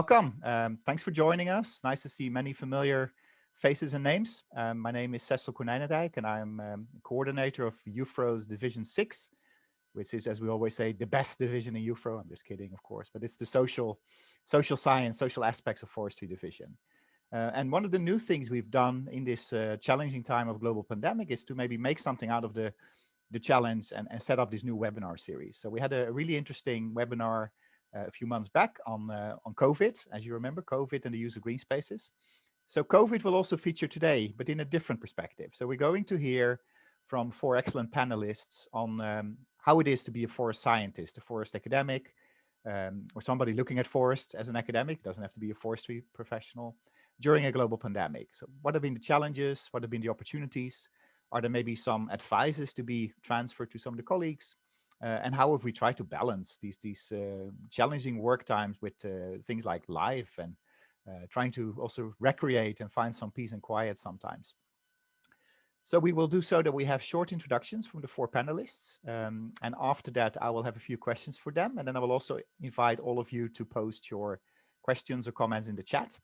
Welcome. Thanks for joining us. Nice to see many familiar faces and names. My name is Cecil Konijnendijk, and I'm coordinator of IUFRO's Division 6, which is, as we always say, the best division in IUFRO. I'm just kidding, of course, but it's the social science, social aspects of forestry division. And one of the new things we've done in this challenging time of global pandemic is to maybe make something out of the challenge and set up this new webinar series. So we had a really interesting webinar a few months back on COVID, as you remember, COVID and the use of green spaces. So COVID will also feature today, but in a different perspective. So we're going to hear from four excellent panelists on how it is to be a forest scientist, a forest academic, or somebody looking at forests as an academic, doesn't have to be a forestry professional, during a global pandemic. So what have been the challenges? What have been the opportunities? Are there maybe some advices to be transferred to some of the colleagues? And how have we tried to balance these challenging work times with things like life and trying to also recreate and find some peace and quiet sometimes? So we will do so that we have short introductions from the four panelists. And after that, I will have a few questions for them. And then I will also invite all of you to post your questions or comments in the chat.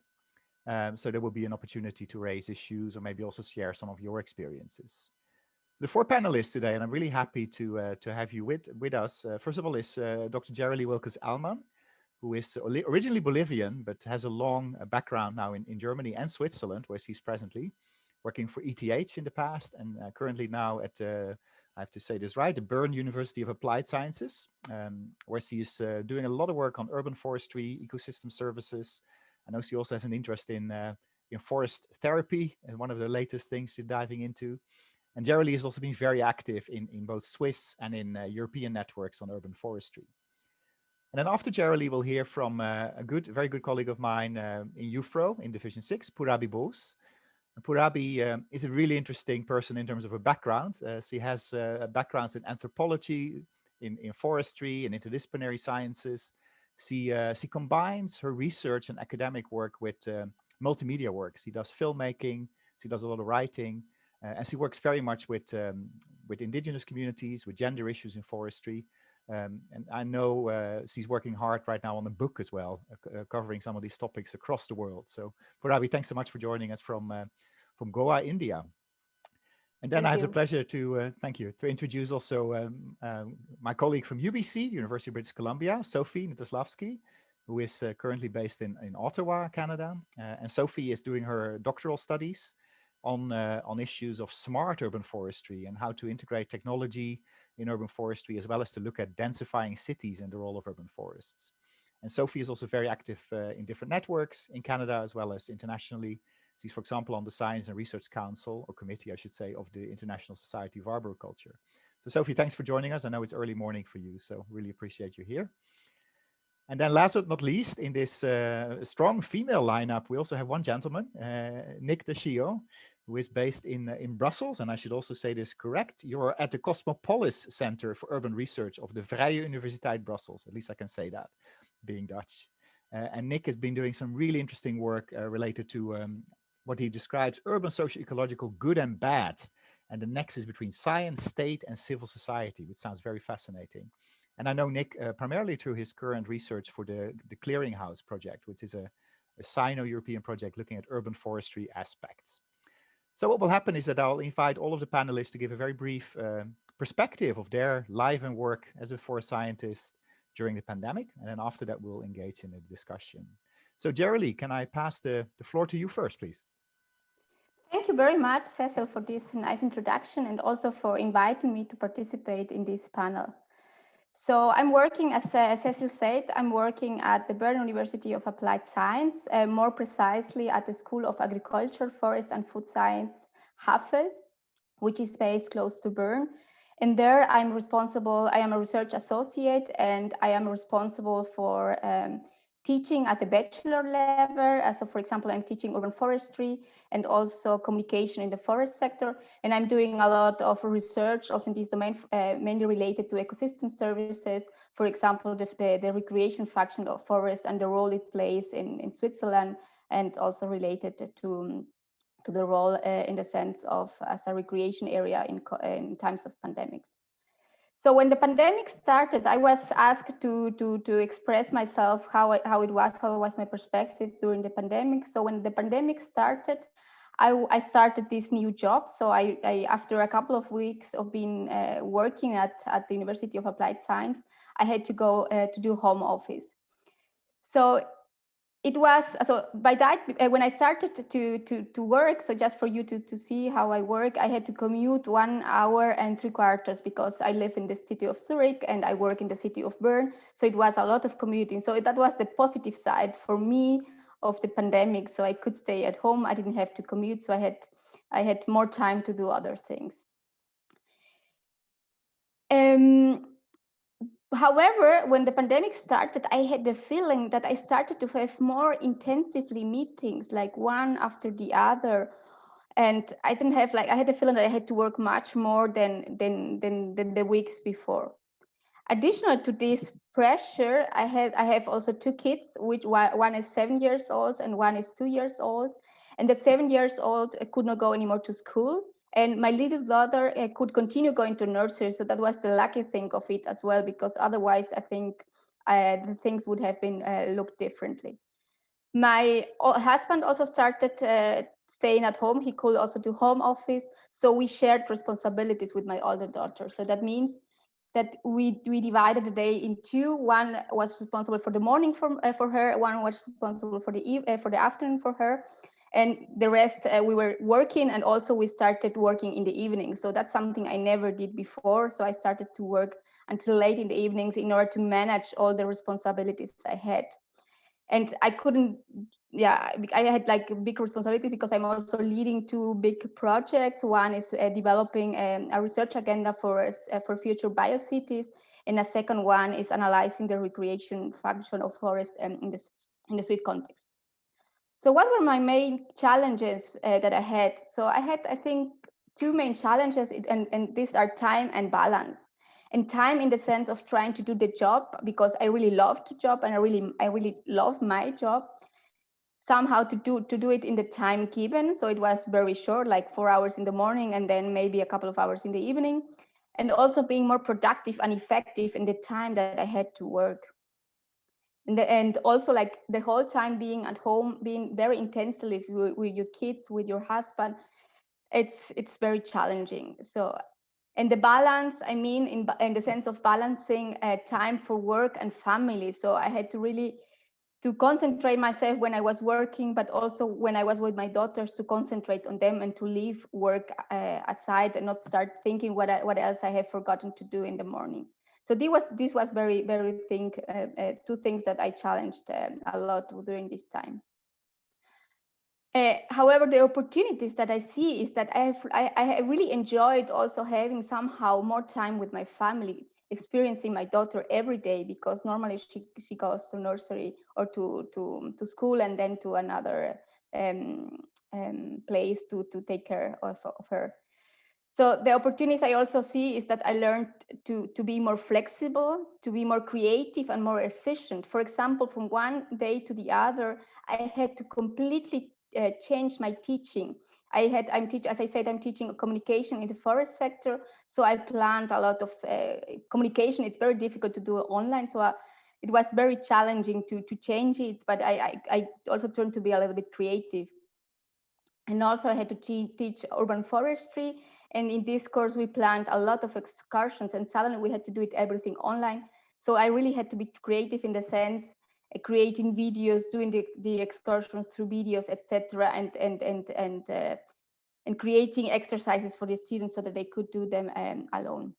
So there will be an opportunity to raise issues or maybe also share some of your experiences. The four panelists today, and I'm really happy to have you with us. First of all is Dr. Jerry Wilkes-Alman, who is originally Bolivian, but has a long background now in Germany and Switzerland, where she's presently working for ETH in the past and currently now at, I have to say this right, the Bern University of Applied Sciences, where she's doing a lot of work on urban forestry, ecosystem services. I know she also has an interest in forest therapy, and one of the latest things she's diving into. And Jerry has also been very active in both Swiss and in European networks on urban forestry. And then after Jerry, we'll hear from a very good colleague of mine in IUFRO in Division 6, Purabi Bose. And Purabi is a really interesting person in terms of her background. She has backgrounds in anthropology, in forestry and interdisciplinary sciences. She combines her research and academic work with multimedia work. She does filmmaking, she does a lot of writing, and she works very much with indigenous communities, with gender issues in forestry. And I know she's working hard right now on a book as well, covering some of these topics across the world. So Purabi, thanks so much for joining us from Goa, India. And then I have the pleasure to, thank you, to introduce also my colleague from UBC, University of British Columbia, Sophie Nitoslavsky, who is currently based in Ottawa, Canada. And Sophie is doing her doctoral studies on issues of smart urban forestry and how to integrate technology in urban forestry, as well as to look at densifying cities and the role of urban forests. And Sophie is also very active in different networks in Canada, as well as internationally. She's, for example, on the Science and Research Council, or committee, I should say, of the International Society of Arboriculture. So Sophie, thanks for joining us. I know it's early morning for you, so really appreciate you here. And then last but not least, in this strong female lineup, we also have one gentleman, Nick De Chio, who is based in Brussels. And I should also say this correct. You're at the Cosmopolis Center for Urban Research of the Vrije Universiteit Brussels. At least I can say that, being Dutch. And Nick has been doing some really interesting work related to what he describes urban socio-ecological good and bad, and the nexus between science, state, and civil society, which sounds very fascinating. And I know Nick primarily through his current research for the Clearinghouse project, which is a Sino-European project looking at urban forestry aspects. So what will happen is that I'll invite all of the panelists to give a very brief perspective of their life and work as a forest scientist during the pandemic. And then after that, we'll engage in a discussion. So Jerry, can I pass the floor to you first, please? Thank you very much, Cecil, for this nice introduction and also for inviting me to participate in this panel. So I'm working, as Cecil said, I'm working at the Bern University of Applied Science, more precisely at the School of Agriculture, Forest and Food Science, HAFL, which is based close to Bern. And there I am a research associate, and I am responsible for teaching at the bachelor level. So for example, I'm teaching urban forestry and also communication in the forest sector. And I'm doing a lot of research also in this domain, mainly related to ecosystem services. For example, the recreation function of forest and the role it plays in Switzerland, and also related to the role in the sense of as a recreation area in times of pandemics. So when the pandemic started, I was asked to express myself how it was my perspective during the pandemic. So when the pandemic started, I started this new job. So I after a couple of weeks of being working at the University of Applied Science, I had to go to do home office. So it was, so by that, when I started to work, so just for you to see how I work, I had to commute 1 hour and 3/4 because I live in the city of Zurich and I work in the city of Bern. So it was a lot of commuting. So that was the positive side for me of the pandemic. So I could stay at home. I didn't have to commute. So I had more time to do other things. However, when the pandemic started, I had the feeling that I started to have more intensively meetings, like one after the other. And I didn't have I had the feeling that I had to work much more than the weeks before. Additional to this pressure, I have also two kids, which one is 7 years old and one is 2 years old. And the 7 years old could not go anymore to school. And my little daughter could continue going to nursery. So that was the lucky thing of it as well, because otherwise I think the things would have been looked differently. My husband also started staying at home. He could also do home office. So we shared responsibilities with my older daughter. So that means that we divided the day in two. One was responsible for the morning for her. One was responsible for the afternoon for her. And the rest we were working, and also we started working in the evening. So that's something I never did before. So I started to work until late in the evenings in order to manage all the responsibilities I had. And I couldn't, yeah, I had like a big responsibility because I'm also leading two big projects. One is developing a research agenda for future biocities, and a second one is analyzing the recreation function of forest in the Swiss context. So what were my main challenges that I had? So I think, two main challenges, and these are time and balance. And time in the sense of trying to do the job, because I really loved the job and I really love my job, somehow to do it in the time given. So it was very short, like 4 hours in the morning and then maybe a couple of hours in the evening. And also being more productive and effective in the time that I had to work. And also like the whole time being at home, being very intensely with your kids, with your husband, it's very challenging. So, and the balance, I mean, in the sense of balancing time for work and family. So I had to really to concentrate myself when I was working, but also when I was with my daughters, to concentrate on them and to leave work aside and not start thinking what else I have forgotten to do in the morning. So this was very two things that I challenged a lot during this time. However, the opportunities that I see is that I really enjoyed also having somehow more time with my family, experiencing my daughter every day, because normally she goes to nursery or to school and then to another place to take care of her. So the opportunities I also see is that I learned to be more flexible, to be more creative and more efficient. For example, from one day to the other, I had to completely change my teaching. As I said, I'm teaching communication in the forest sector. So I planned a lot of communication. It's very difficult to do online. So it was very challenging to change it, but I also turned to be a little bit creative. And also I had to teach urban forestry. And in this course, we planned a lot of excursions, and suddenly we had to do it everything online. So I really had to be creative in the sense, creating videos, doing the excursions through videos, etc., and creating exercises for the students so that they could do them alone.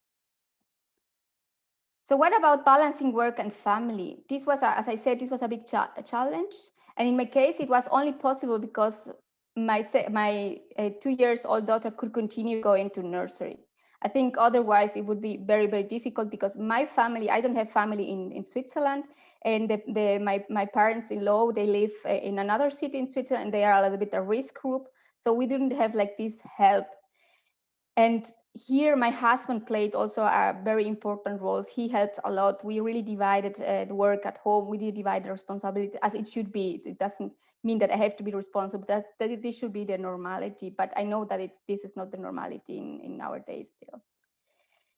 So what about balancing work and family? This was, as I said, this was a big challenge. And in my case, it was only possible because my 2 years old daughter could continue going to nursery. I think otherwise it would be very difficult, because my family, I don't have family in Switzerland, and my parents-in-law, they live in another city in Switzerland, and they are a little bit a risk group. So we didn't have like this help. And here my husband played also a very important role. He helped a lot. We really divided the work at home. We did divide the responsibility as it should be. It doesn't mean that I have to be responsible, that this should be the normality. But I know that this is not the normality in our days still.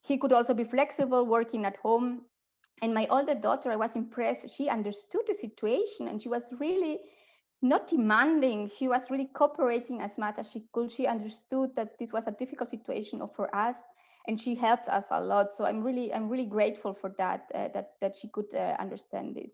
he could also be flexible, working at home. And my older daughter, I was impressed. She understood the situation and she was really not demanding. She was really cooperating as much as she could. She understood that this was a difficult situation for us, and she helped us a lot. So I'm really grateful for that, that she could understand this.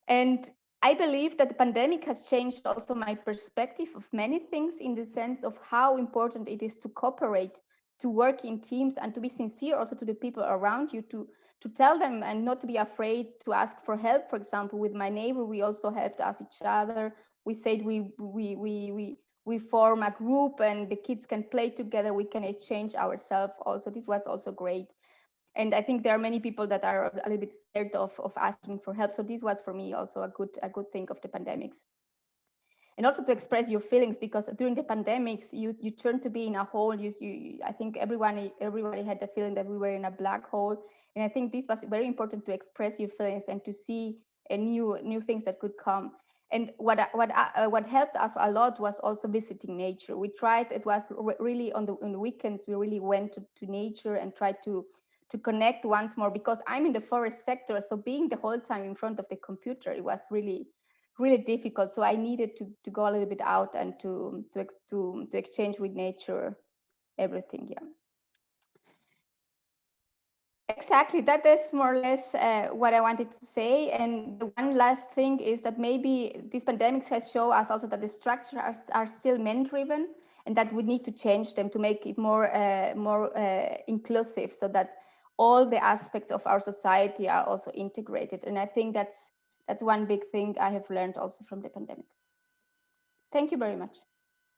And I believe that the pandemic has changed also my perspective of many things, in the sense of how important it is to cooperate, to work in teams, and to be sincere also to the people around you, to tell them and not to be afraid to ask for help. For example, with my neighbor, we also helped us each other. We said we form a group and the kids can play together. We can exchange ourselves also. This was also great. And I think there are many people that are a little bit scared of asking for help. So this was for me also a good thing of the pandemics. And also to express your feelings, because during the pandemics, you turn to be in a hole. I think everybody had the feeling that we were in a black hole. And I think this was very important, to express your feelings and to see new things that could come. And what helped us a lot was also visiting nature. We tried. It was really on the weekends. We really went to nature and tried to connect once more, because I'm in the forest sector. So being the whole time in front of the computer, it was really difficult. So I needed to go a little bit out and to exchange with nature, everything. Yeah. Exactly. That is more or less what I wanted to say. And the one last thing is that maybe this pandemic has shown us also that the structures are still men-driven, and that we need to change them to make it more inclusive, so that all the aspects of our society are also integrated. And I think that's one big thing I have learned also from the pandemics. Thank you very much.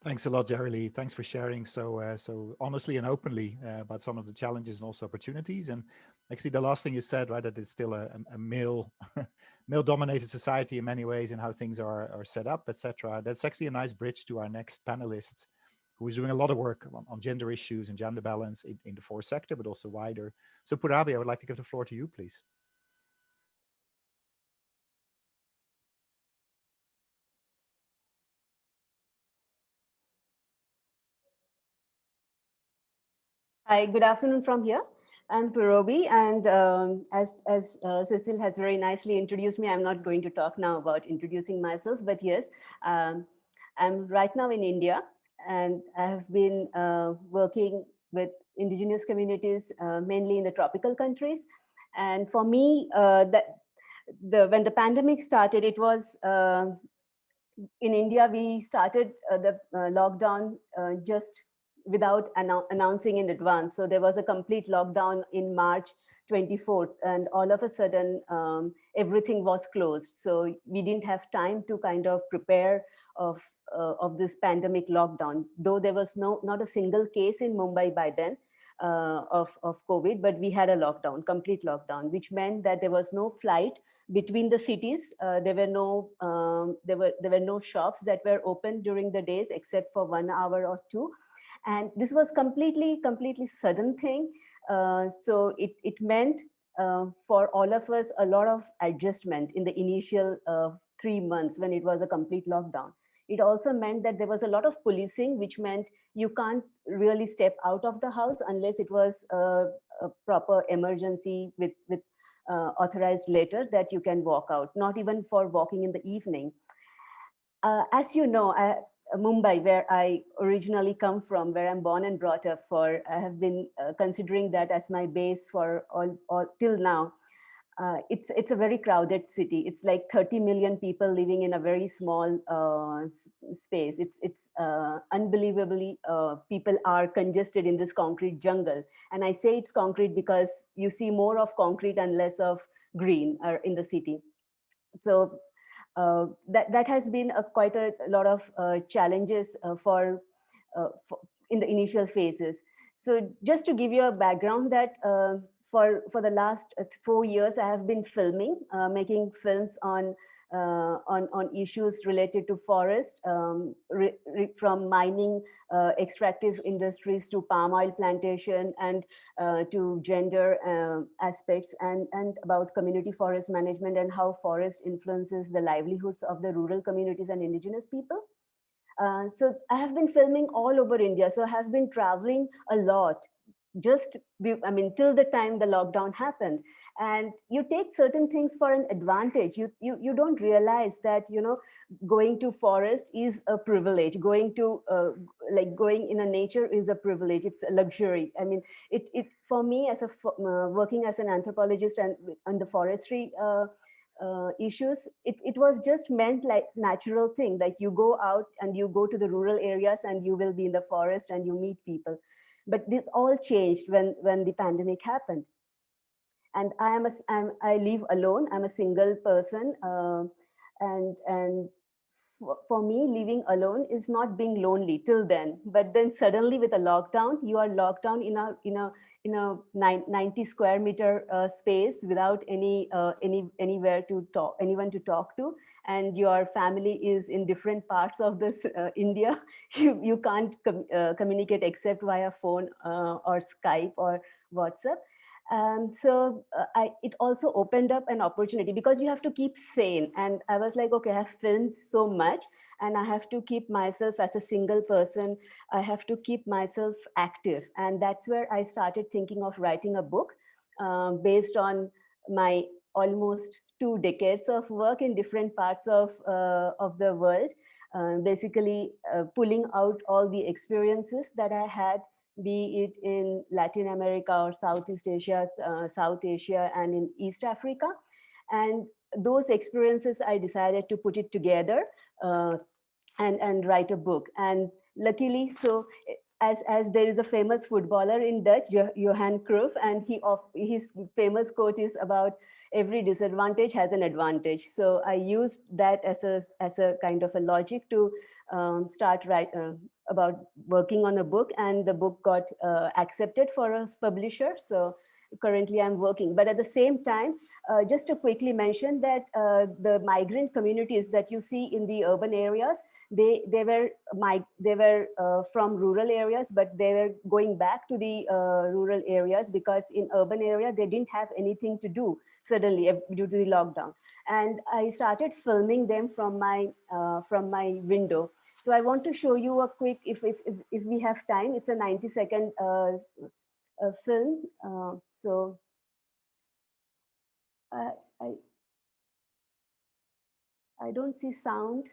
Thanks a lot, Jerry Lee. Thanks for sharing so honestly and openly about some of the challenges and also opportunities. And actually, the last thing you said, right, that it's still a male male-dominated society in many ways, and how things are set up, etc. That's actually a nice bridge to our next panelist, who is doing a lot of work on gender issues and gender balance in the forest sector, but also wider. So, Purabi, I would like to give the floor to you, please. Hi, good afternoon from here. I'm Purobi, and as Cecile has very nicely introduced me, I'm not going to talk now about introducing myself, but yes, I'm right now in India, and I have been working with indigenous communities, mainly in the tropical countries. And for me, when the pandemic started, it was in India, we started the lockdown just without announcing in advance. So there was a complete lockdown in March 24th, and all of a sudden everything was closed. So we didn't have time to kind of prepare of this pandemic lockdown, though there was not a single case in Mumbai by then of COVID, but we had a lockdown, complete lockdown, which meant that there was no flight between the cities. There were no shops that were open during the days except for 1 hour or two, and this was completely sudden thing. So it meant for all of us a lot of adjustment in the initial 3 months when it was a complete lockdown. It also meant that there was a lot of policing, which meant you can't really step out of the house unless it was a proper emergency with authorized letter that you can walk out, not even for walking in the evening. As you know, Mumbai, where I originally come from, where I'm born and brought up, I have been considering that as my base for all till now. It's a very crowded city. It's like 30 million people living in a very small space. It's unbelievably, people are congested in this concrete jungle. And I say it's concrete because you see more of concrete and less of green in the city. So that has been quite a lot of challenges in the initial phases. So just to give you a background, that for the last 4 years, I have been filming, making films on issues related to forest, from mining, extractive industries to palm oil plantation, and to gender aspects, and about community forest management and how forest influences the livelihoods of the rural communities and indigenous people. So I have been filming all over India. So I have been traveling a lot, till the time the lockdown happened. And you take certain things for an advantage. You don't realize that, going to forest is a privilege. Going in a nature is a privilege. It's a luxury. I mean, for me, as working as an anthropologist and on the forestry issues, it was just meant like natural thing, like you go out and you go to the rural areas and you will be in the forest and you meet people. But this all changed when the pandemic happened. And I live alone. I'm a single person, and for me, living alone is not being lonely till then. But then suddenly, with a lockdown, you are locked down in a 90 square meter space without anywhere to talk, anyone to talk to, and your family is in different parts of this India. You can't communicate except via phone or Skype or WhatsApp. It also opened up an opportunity because you have to keep sane. And I was like, okay, I have filmed so much and I have to keep myself as a single person. I have to keep myself active. And that's where I started thinking of writing a book based on my almost 2 decades of work in different parts of the world, basically pulling out all the experiences that I had, be it in Latin America or Southeast Asia, South Asia, and in East Africa. And those experiences, I decided to put it together and write a book. And luckily, so as there is a famous footballer in Dutch, Johan Cruyff, and his famous quote is about every disadvantage has an advantage. So I used that as a kind of a logic to start about working on a book, and the book got accepted for a publisher. So currently I'm working, but at the same time, just to quickly mention that the migrant communities that you see in the urban areas, they were from rural areas, but they were going back to the rural areas because in urban area they didn't have anything to do suddenly due to the lockdown. And I started filming them from my window. So I want to show you a quick, if we have time, it's a 90-second film. So I don't see sound.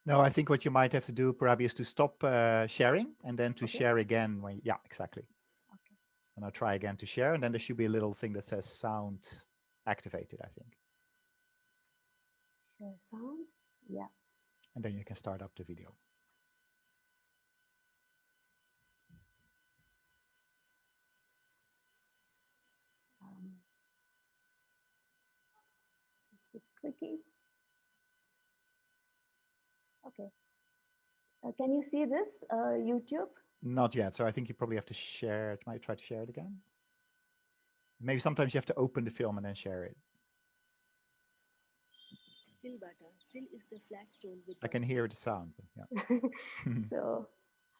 No, I think what you might have to do, Parabi, is to stop sharing and then to share again. Yeah, exactly. Okay. And I'll try again to share, and then there should be a little thing that says sound activated, I think. Share sound, yeah. And then you can start up the video. Just keep clicking. Okay. Can you see this, YouTube? Not yet. So I think you probably have to share it. Might try to share it again. Maybe sometimes you have to open the film and then share it. Sil is the flat stone with I can hear the sound. Yeah. So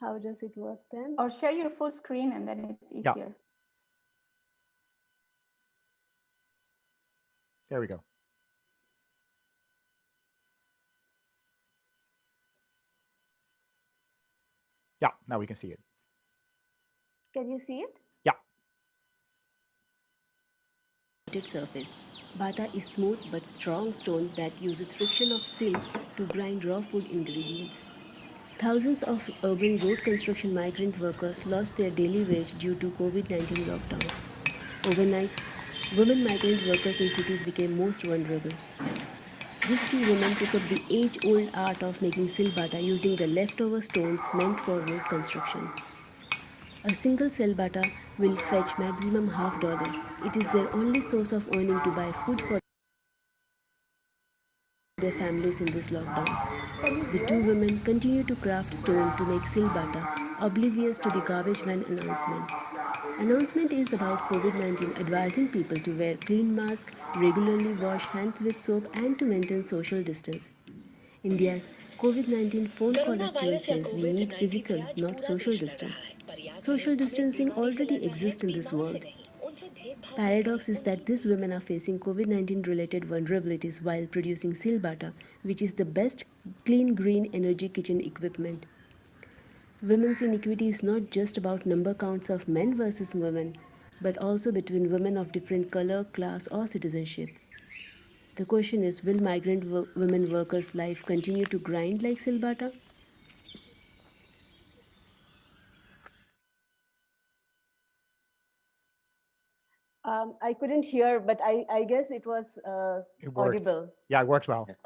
how does it work then? Or share your full screen and then it's easier. Yeah. There we go. Yeah, now we can see it. Can you see it? Yeah. Surface. Bata is smooth but strong stone that uses friction of sil to grind raw food ingredients. Thousands of urban road construction migrant workers lost their daily wage due to COVID-19 lockdown. Overnight, women migrant workers in cities became most vulnerable. These two women took up the age-old art of making sil bata using the leftover stones meant for road construction. A single cell bata will fetch maximum $50. It is their only source of earning to buy food for their families in this lockdown. The two women continue to craft stone to make sil bata, oblivious to the garbage van announcement. Announcement is about COVID-19 advising people to wear clean masks, regularly wash hands with soap, and to maintain social distance. India's COVID-19 phone call actually says we need physical, not social distance. Social distancing already exists in this world. Paradox is that these women are facing COVID-19 related vulnerabilities while producing sil bata, which is the best clean green energy kitchen equipment. Women's inequity is not just about number counts of men versus women, but also between women of different color, class, or citizenship. The question is, will migrant women workers' life continue to grind like Silbata? I couldn't hear, but I guess it was It worked. audible. Yeah, it worked well. Yes.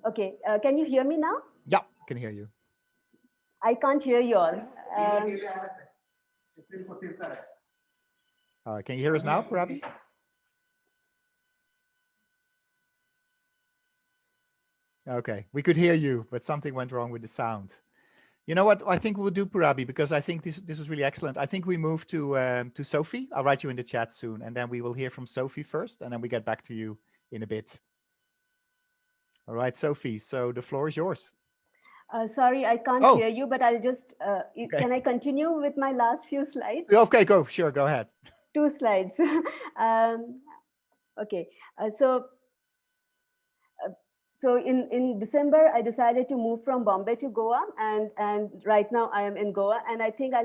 Okay, can you hear me now? Yeah, I can hear you. I can't hear you all. Can you hear us now, Parabi? Okay, we could hear you, but something went wrong with the sound. You know what I think we'll do, Parabi, because I think this was really excellent. I think we move to Sophie. I'll write you in the chat soon, and then we will hear from Sophie first, and then we get back to you in a bit. All right, Sophie, so the floor is yours. Sorry, I can't hear you, but I'll just, okay. Can I continue with my last few slides? Okay, sure, go ahead. 2 slides. Okay, so in December, I decided to move from Bombay to Goa, and right now I am in Goa. And I think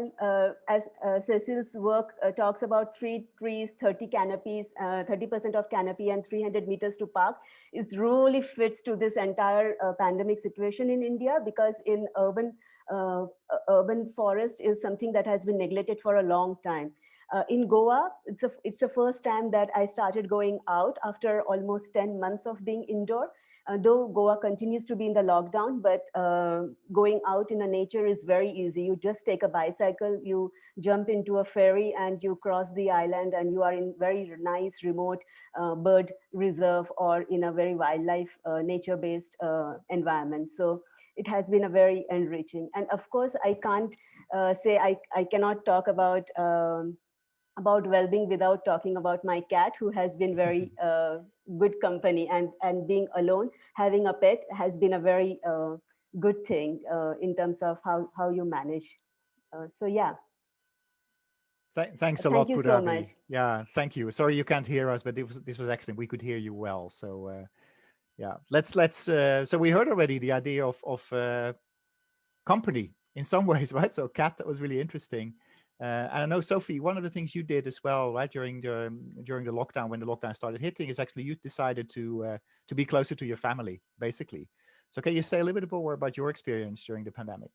as Cecil's work talks about 3 trees, 30 canopies, 30% of canopy and 300 meters to park, it really fits to this entire pandemic situation in India, because in urban forest is something that has been neglected for a long time. In Goa, it's the first time that I started going out after almost 10 months of being indoor. Though Goa continues to be in the lockdown, but going out in the nature is very easy. You just take a bicycle, you jump into a ferry, and you cross the island, and you are in very nice remote bird reserve or in a very wildlife nature-based environment. So it has been a very enriching. And of course, I can't say I cannot talk about well-being without talking about my cat, who has been very good company, and being alone, having a pet has been a very good thing in terms of how you manage. So yeah. Thanks a lot, Thank you Purabi. so much. Yeah, thank you. Sorry you can't hear us, but this was excellent. We could hear you well. So yeah, let's so we heard already the idea of company in some ways, right? So cat, that was really interesting. And I know, Sophie, one of the things you did as well, right, during the lockdown, when the lockdown started hitting, is actually you decided to be closer to your family, basically. So can you say a little bit more about your experience during the pandemic?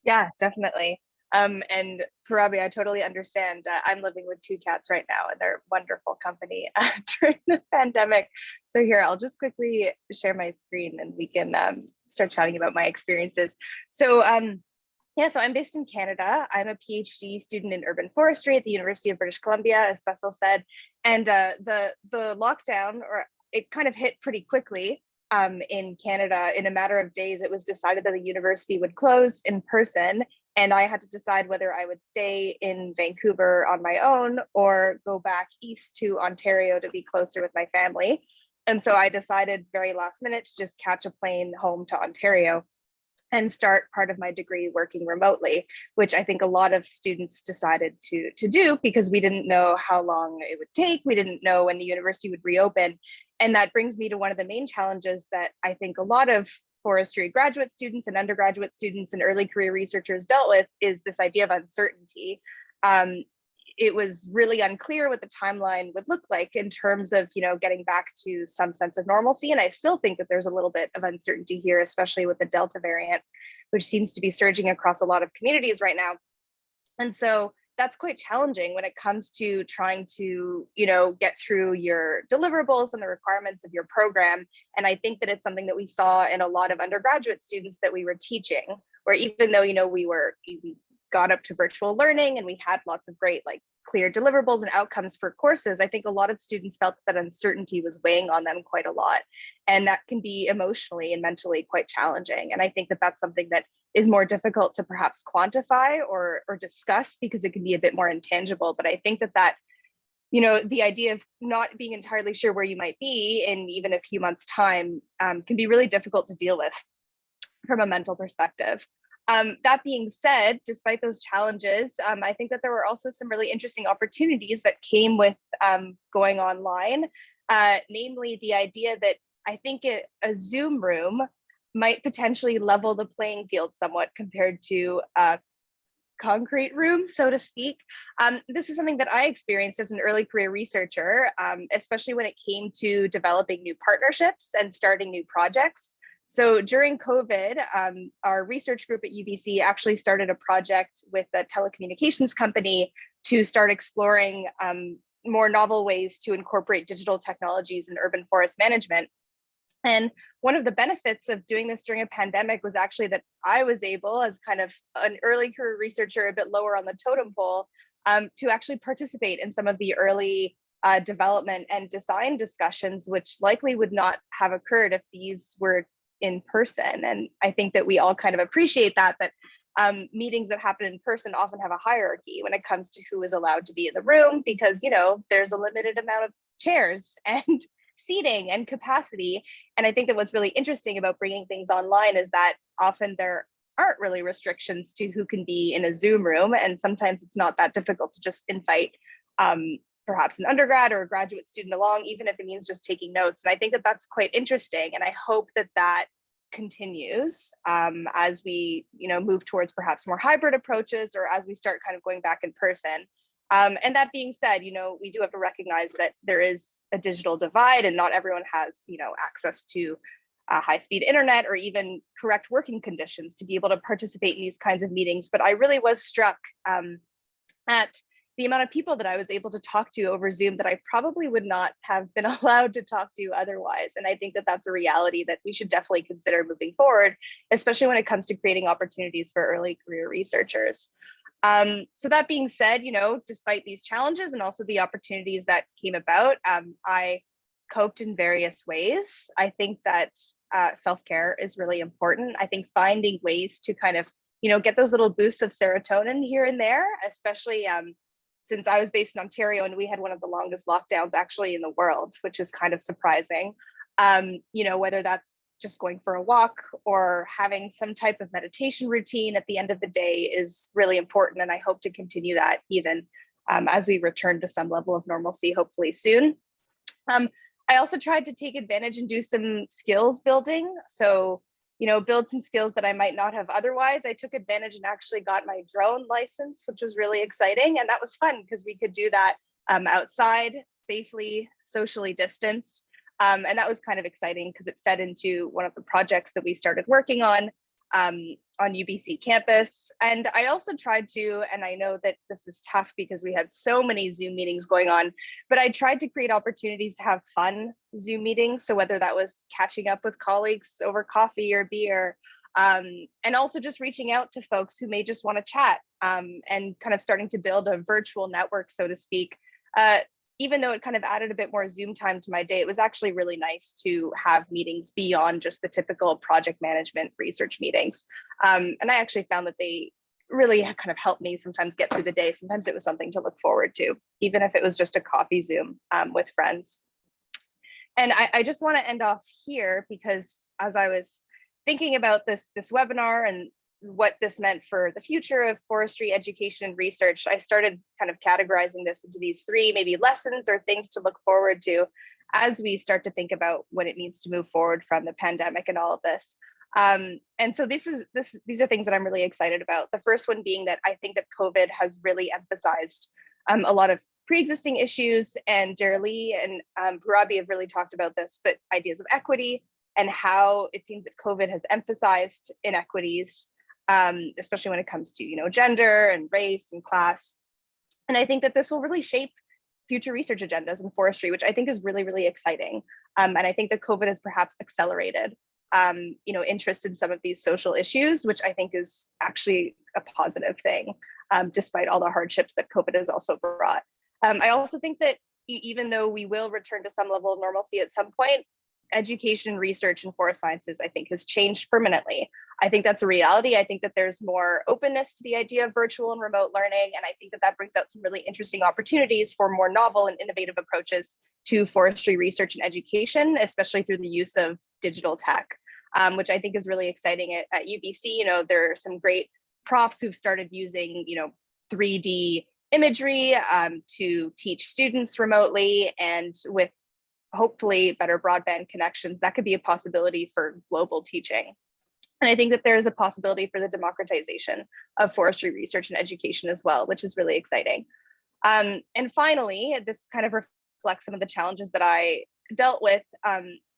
Yeah, definitely. And Parabi, I totally understand. I'm living with 2 cats right now, and they're wonderful company during the pandemic. So here, I'll just quickly share my screen, and we can start chatting about my experiences. So yeah, so I'm based in Canada. I'm a PhD student in urban forestry at the University of British Columbia, as Cecil said. And the lockdown, or it kind of hit pretty quickly in Canada. In a matter of days, it was decided that the university would close in person, and I had to decide whether I would stay in Vancouver on my own or go back east to Ontario to be closer with my family. And so I decided very last minute to just catch a plane home to Ontario and start part of my degree working remotely, which I think a lot of students decided to do, because we didn't know how long it would take. We didn't know when the university would reopen. And that brings me to one of the main challenges that I think a lot of forestry graduate students and undergraduate students and early career researchers dealt with, is this idea of uncertainty. It was really unclear what the timeline would look like in terms of, getting back to some sense of normalcy. And I still think that there's a little bit of uncertainty here, especially with the Delta variant, which seems to be surging across a lot of communities right now. And so that's quite challenging when it comes to trying to, get through your deliverables and the requirements of your program. And I think that it's something that we saw in a lot of undergraduate students that we were teaching, where even though, we got up to virtual learning and we had lots of great, clear deliverables and outcomes for courses, I think a lot of students felt that uncertainty was weighing on them quite a lot. And that can be emotionally and mentally quite challenging. And I think that that's something that is more difficult to perhaps quantify or discuss, because it can be a bit more intangible. But I think that the idea of not being entirely sure where you might be in even a few months' time can be really difficult to deal with from a mental perspective. That being said, despite those challenges, I think that there were also some really interesting opportunities that came with going online, namely the idea that I think a Zoom room might potentially level the playing field somewhat compared to a concrete room, so to speak. This is something that I experienced as an early career researcher, especially when it came to developing new partnerships and starting new projects. So during COVID, our research group at UBC actually started a project with a telecommunications company to start exploring more novel ways to incorporate digital technologies in urban forest management. And one of the benefits of doing this during a pandemic was actually that I was able, as kind of an early career researcher, a bit lower on the totem pole, to actually participate in some of the early development and design discussions, which likely would not have occurred if these were in person. And I think that we all kind of appreciate that meetings that happen in person often have a hierarchy when it comes to who is allowed to be in the room, because, you know, there's a limited amount of chairs and seating and capacity. And I think that what's really interesting about bringing things online is that often there aren't really restrictions to who can be in a Zoom room. And sometimes it's not that difficult to just invite perhaps an undergrad or a graduate student along, even if it means just taking notes. And I think that that's quite interesting. And I hope that that continues as we, you know, move towards perhaps more hybrid approaches, or as we start kind of going back in person. And that being said, you know, we do have to recognize that there is a digital divide and not everyone has, you know, access to high-speed internet or even correct working conditions to be able to participate in these kinds of meetings. But I really was struck at the amount of people that I was able to talk to over Zoom that I probably would not have been allowed to talk to otherwise. And I think that that's a reality that we should definitely consider moving forward, especially when it comes to creating opportunities for early career researchers. So that being said, you know, despite these challenges and also the opportunities that came about, I coped in various ways. I think that self-care is really important. I think finding ways to kind of, you know, get those little boosts of serotonin here and there, especially since I was based in Ontario and we had one of the longest lockdowns actually in the world, which is kind of surprising. You know, whether that's just going for a walk or having some type of meditation routine at the end of the day is really important. And I hope to continue that even as we return to some level of normalcy, hopefully soon. I also tried to take advantage and do some skills building. So, you know, build some skills that I might not have otherwise. I took advantage and actually got my drone license, which was really exciting. And that was fun because we could do that outside, safely, socially distanced. And that was kind of exciting because it fed into one of the projects that we started working on UBC campus. And I also tried to, and I know that this is tough because we had so many Zoom meetings going on, but I tried to create opportunities to have fun Zoom meetings. So whether that was catching up with colleagues over coffee or beer, and also just reaching out to folks who may just want to chat and kind of starting to build a virtual network, so to speak. Even though it kind of added a bit more Zoom time to my day, it was actually really nice to have meetings beyond just the typical project management research meetings. And I actually found that they really kind of helped me sometimes get through the day. Sometimes it was something to look forward to, even if it was just a coffee Zoom with friends. And I just want to end off here because as I was thinking about this webinar and what this meant for the future of forestry education and research, I started kind of categorizing this into these three maybe lessons or things to look forward to as we start to think about what it means to move forward from the pandemic and all of this. And so these are things that I'm really excited about. The first one being that I think that COVID has really emphasized a lot of pre-existing issues, and Darely and Purabi have really talked about this, but ideas of equity and how it seems that COVID has emphasized inequities, especially when it comes to, you know, gender and race and class. And I think that this will really shape future research agendas in forestry, which I think is really, really exciting. And I think that COVID has perhaps accelerated, you know, interest in some of these social issues, which I think is actually a positive thing, despite all the hardships that COVID has also brought. I also think that even though we will return to some level of normalcy at some point, education, research, and forest sciences, I think, has changed permanently. I think that's a reality. I think that there's more openness to the idea of virtual and remote learning. And I think that that brings out some really interesting opportunities for more novel and innovative approaches to forestry research and education, especially through the use of digital tech, which I think is really exciting at UBC. You know, there are some great profs who've started using, you know, 3D imagery to teach students remotely, and with hopefully better broadband connections, that could be a possibility for global teaching. And I think that there is a possibility for the democratization of forestry research and education as well, which is really exciting. And finally, this kind of reflects some of the challenges that I dealt with.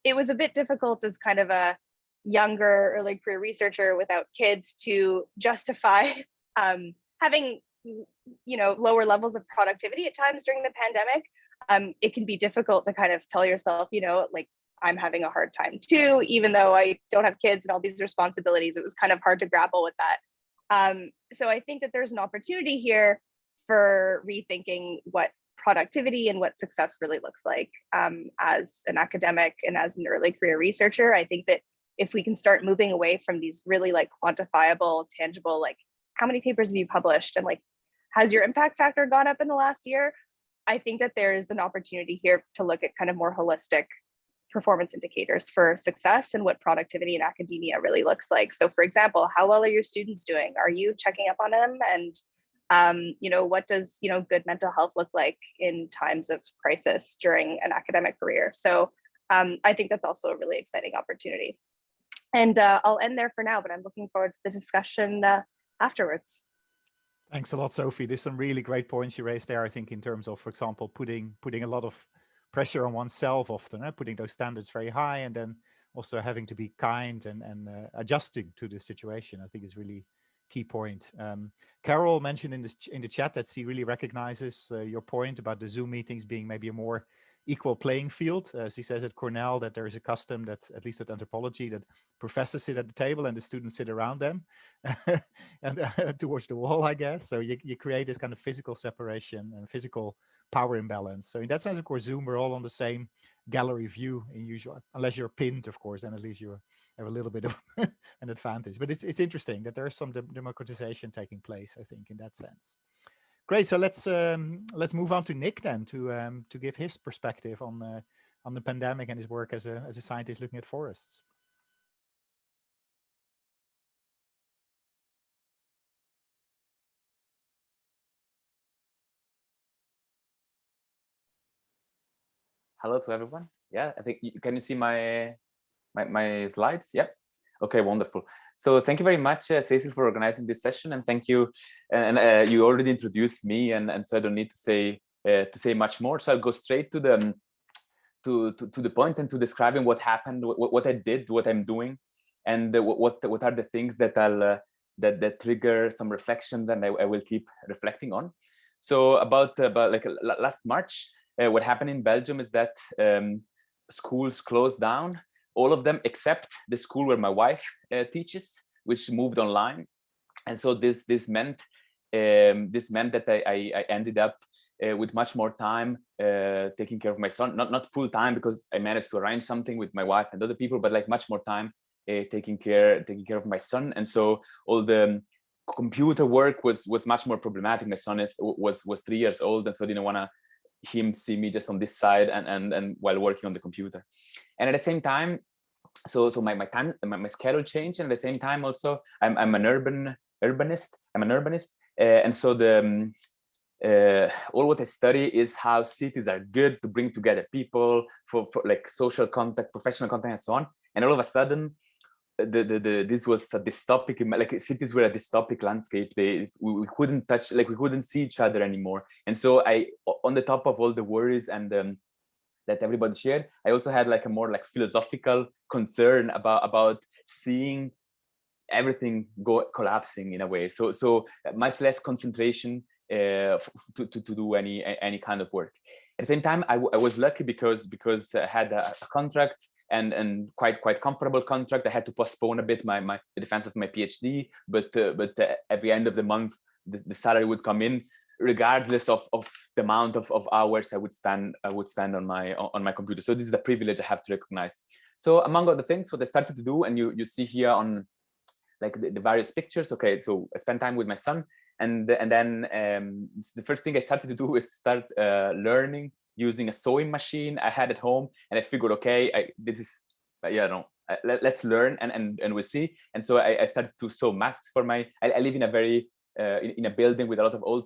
It was a bit difficult as kind of a younger early career researcher without kids to justify having lower levels of productivity at times during the pandemic. It can be difficult to kind of tell yourself, like, I'm having a hard time too, even though I don't have kids and all these responsibilities. It was kind of hard to grapple with that. So I think that there's an opportunity here for rethinking what productivity and what success really looks like as an academic and as an early career researcher. I think that if we can start moving away from these really like quantifiable, tangible, like how many papers have you published and like, has your impact factor gone up in the last year? I think that there's an opportunity here to look at kind of more holistic performance indicators for success and what productivity in academia really looks like. So for example, how well are your students doing? Are you checking up on them? And what does good mental health look like in times of crisis during an academic career? So I think that's also a really exciting opportunity. And I'll end there for now, but I'm looking forward to the discussion afterwards. Thanks a lot, Sophie. There's some really great points you raised there, I think, in terms of, for example, putting a lot of pressure on oneself often, putting those standards very high, and then also having to be kind and adjusting to the situation, I think is really key point. Carol mentioned in the chat that she really recognizes your point about the Zoom meetings being maybe a more equal playing field. She says at Cornell that there is a custom that, at least at anthropology, that professors sit at the table and the students sit around them and towards the wall, I guess. So you create this kind of physical separation and physical power imbalance. So in that sense, of course, Zoom, we're all on the same gallery view in usual, unless you're pinned, of course, then at least you have a little bit of an advantage. But it's interesting that there is some democratization taking place, I think, in that sense. Great. So let's move on to Nick then to give his perspective on the pandemic and his work as a scientist looking at forests. Hello to everyone. Yeah, I think can you see my slides? Yep. Okay, wonderful. So thank you very much, Cecil, for organizing this session, and thank you. And you already introduced me, and so I don't need to say much more. So I'll go straight to the to the point and to describing what happened, what I did, what I'm doing, and what are the things that I'll that trigger some reflection that I will keep reflecting on. So about like last March, what happened in Belgium is that schools closed down, all of them except the school where my wife teaches, which moved online. And so this meant that I ended up with much more time taking care of my son, not full time, because I managed to arrange something with my wife and other people, but like much more time taking care of my son. And so all the computer work was much more problematic. My son was 3 years old, and so I didn't want him see me just on this side and while working on the computer. And at the same time, so my schedule changed, and at the same time also I'm an urbanist. And so the all what I study is how cities are good to bring together people for like social contact, professional contact, and so on. And all of a sudden, this was a dystopic, like cities were a dystopic landscape. We couldn't touch, like we couldn't see each other anymore. And so I, on the top of all the worries and that everybody shared, I also had like a more like philosophical concern about seeing everything collapsing in a way. So much less concentration to do any kind of work. At the same time, I was lucky because I had a contract and quite comfortable contract. I had to postpone a bit the defense of my PhD, but at the end of the month, the salary would come in, regardless of the amount of hours I would spend on my computer. So this is a privilege I have to recognize. So among other things, what I started to do, and you see here on like the various pictures. Okay, so I spent time with my son, and then the first thing I started to do is start learning using a sewing machine I had at home, and I figured, okay, this is let's learn and we'll see. And so I started to sew masks for I live in a very in a building with a lot of older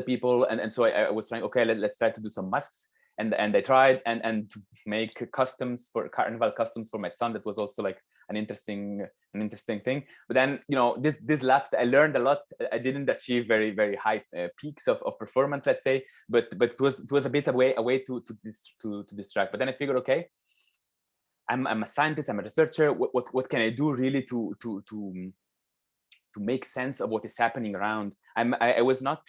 people, and so I was trying, okay, let's try to do some masks. I tried and to make customs for carnival customs for my son. That was also like an interesting thing. But then, you know, this last, I learned a lot. I didn't achieve very high peaks of performance, let's say, but it was a bit a way to distract. But then I figured, okay, I'm a scientist, I'm a researcher. What can I do really to make sense of what is happening around? I was not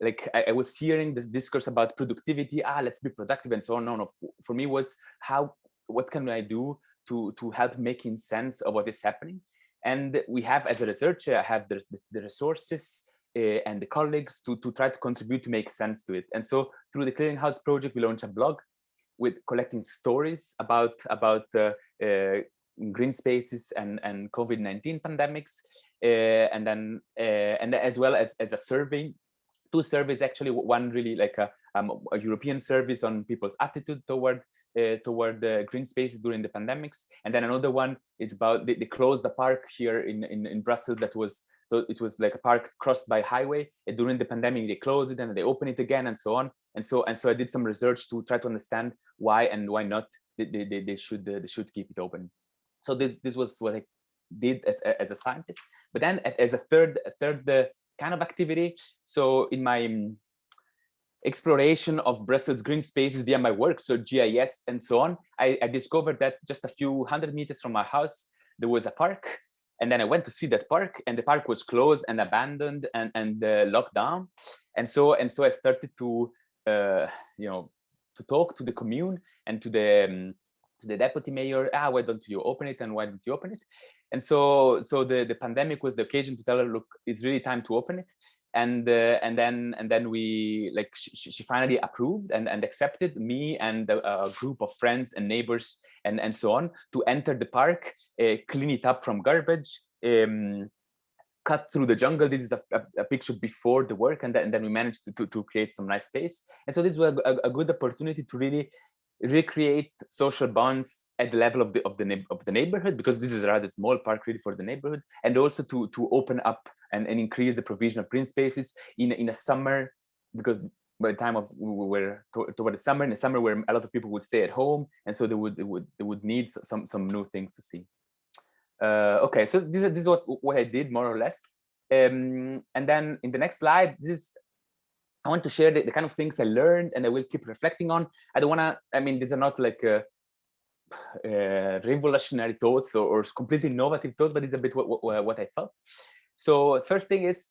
like, I was hearing this discourse about productivity. Let's be productive and so on. No, for me was what can I do to help making sense of what is happening? And we have, as a researcher, I have the resources and the colleagues to try to contribute to make sense to it. And so through the Clearinghouse project, we launched a blog with collecting stories about green spaces and COVID-19 pandemics, and then and as well as a survey, 2 surveys actually. One really like a European surveys on people's attitude toward the green spaces during the pandemics, and then another one is about they closed the park here in Brussels. That was, so it was like a park crossed by highway, and during the pandemic they closed it and they open it again, and so on. And so I did some research to try to understand why and why not they should keep it open. So this was what I did as a scientist. But then as a third kind of activity, so in my exploration of Brussels green spaces via my work, so GIS and so on, I discovered that just a few hundred meters from my house there was a park, and then I went to see that park, and the park was closed and abandoned and locked down. And so I started to you know, to talk to the commune and to the deputy mayor. Why don't you open it, and why don't you open it? And so the pandemic was the occasion to tell her, look, it's really time to open it. And then we, like, she finally approved and accepted me and a group of friends and neighbors and so on to enter the park, clean it up from garbage, cut through the jungle. This is a picture before the work, and then we managed to create some nice space. And so this was a good opportunity to really recreate social bonds at the level of the neighborhood, because this is a rather small park really for the neighborhood, and also to open up and increase the provision of green spaces in a summer, because by the time of we were toward the summer, in the summer where a lot of people would stay at home, and so they would need some new things to see. Okay, so this is what I did more or less. And then in the next slide, I want to share the kind of things I learned, and I will keep reflecting on. I don't want to, I mean, these are not like revolutionary thoughts or completely innovative thoughts, but it's a bit what I felt. So first thing is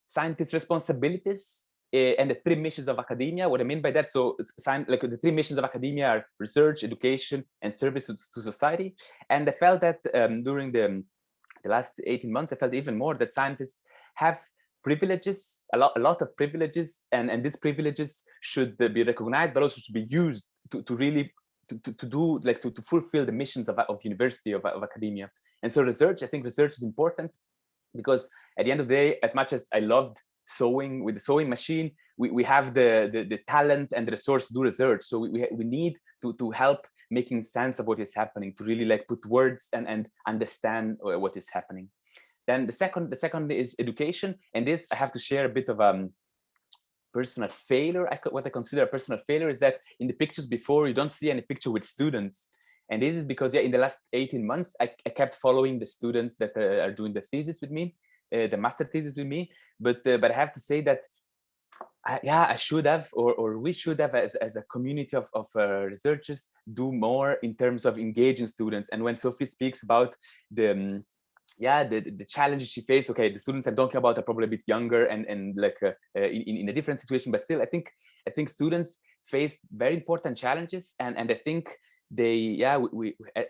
scientist responsibilities and the 3 missions of academia. What I mean by that, so like the 3 missions of academia are research, education, and service to society. And I felt that during the last 18 months, I felt even more that scientists have privileges, a lot of privileges, and these privileges should be recognized, but also should be used to really do, like, to fulfill the missions of university, of academia. And so research, I think research is important, because at the end of the day, as much as I loved sewing with the sewing machine, we have the talent and the resource to do research. So we need to help making sense of what is happening, to really like put words and understand what is happening. Then the second is education, and this I have to share a bit of personal failure. What I consider a personal failure is that in the pictures before, you don't see any picture with students. And this is because, yeah, in the last 18 months, I kept following the students that are doing the thesis with me, the master thesis with me. But I have to say that, I should have, or we should have, as a community of researchers, do more in terms of engaging students. And when Sophie speaks about the challenges she faced, okay, the students I'm talking about are probably a bit younger and like in a different situation, but still, I think students face very important challenges, and I think we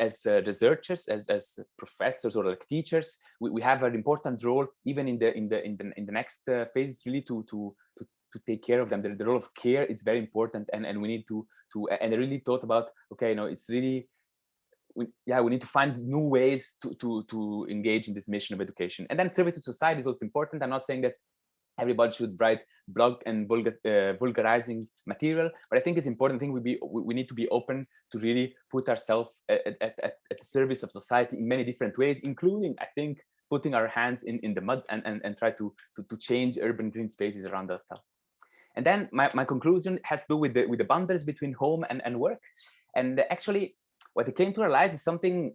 as researchers, as professors or like teachers, we have an important role even in the next phase, really to take care of them. The role of care is very important, and we need to and I really thought about, okay, it's really, we need to find new ways to engage in this mission of education. And then service to society is also important. I'm not saying that everybody should write blog and vulgarizing material, but I think it's important. I think we need to be open to really put ourselves at the service of society in many different ways, including, I think, putting our hands in the mud and try to change urban green spaces around ourselves. And then my conclusion has to do with the boundaries between home and work. And actually, what I came to realize is something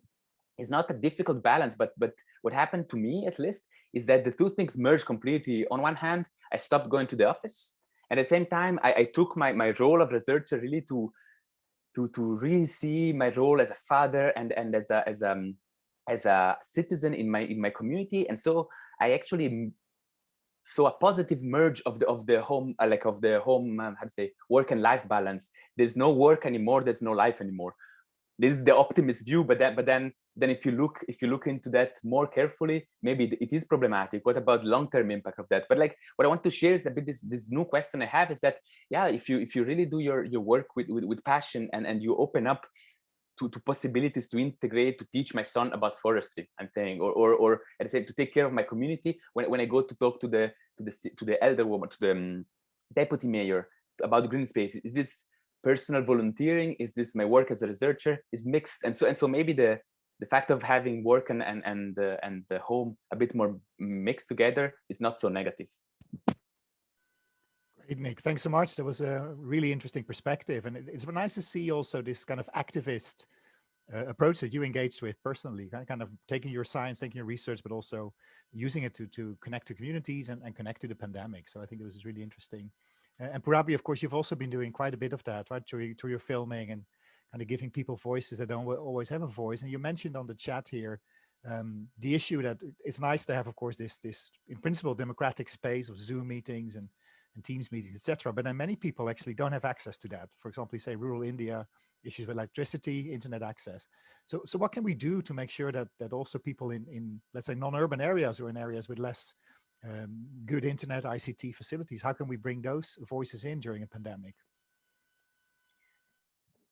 is not a difficult balance, but what happened to me at least is that the two things merged completely. On one hand, I stopped going to the office. At the same time, I took my role of researcher really to really see my role as a father and as a citizen in my community. And so I actually saw a positive merge of the home, how to say, work and life balance. There's no work anymore, there's no life anymore. This is the optimist view, but then if you look into that more carefully, maybe it is problematic. What about long-term impact of that? But like what I want to share is a bit this new question I have is that, yeah, if you really do your work with passion and you open up to possibilities to integrate, to teach my son about forestry, I'm saying, or I say to take care of my community. When I go to talk to the elder woman, to the deputy mayor about green spaces, is this personal volunteering? Is this my work as a researcher? Is mixed, and so maybe the fact of having work and the home a bit more mixed together is not so negative. Great, Nick. Thanks so much. That was a really interesting perspective, and it's nice to see also this kind of activist approach that you engaged with personally, kind of taking your science, taking your research, but also using it to connect to communities and connect to the pandemic. So I think it was really interesting. And Purabi, of course, you've also been doing quite a bit of that, right? Through your filming and kind of giving people voices that don't always have a voice. And you mentioned on the chat here the issue that it's nice to have, of course, this in principle democratic space of Zoom meetings and Teams meetings, etc. But then many people actually don't have access to that. For example, you say rural India, issues with electricity, internet access. So what can we do to make sure that also people in let's say non-urban areas or in areas with less good internet ICT facilities, how can we bring those voices in during a pandemic?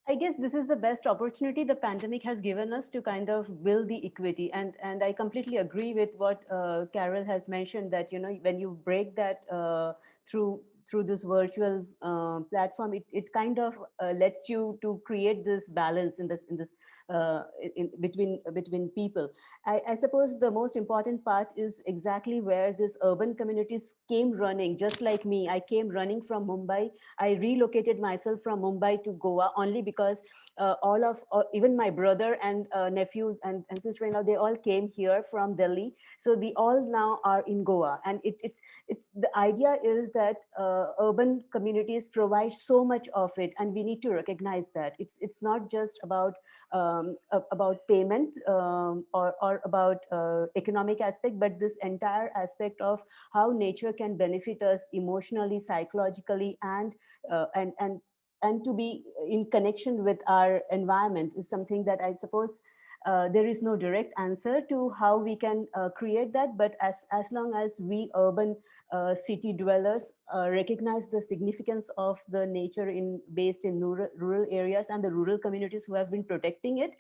I guess this is the best opportunity the pandemic has given us to kind of build the equity. And I completely agree with what Carol has mentioned, that, you know, when you break that through this virtual platform, it kind of lets you to create this balance in between people. I suppose the most important part is exactly where this urban communities came running, just like me. I came running from Mumbai. I relocated myself from Mumbai to Goa only because even my brother and nephew and sister-in-law, they all came here from Delhi. So we all now are in Goa. And it's the idea is that urban communities provide so much of it, and we need to recognize that. It's not just about payment or about economic aspect, but this entire aspect of how nature can benefit us emotionally, psychologically, and to be in connection with our environment is something that I suppose there is no direct answer to how we can create that. But as long as we urban city dwellers recognize the significance of the nature based in rural areas, and the rural communities who have been protecting it,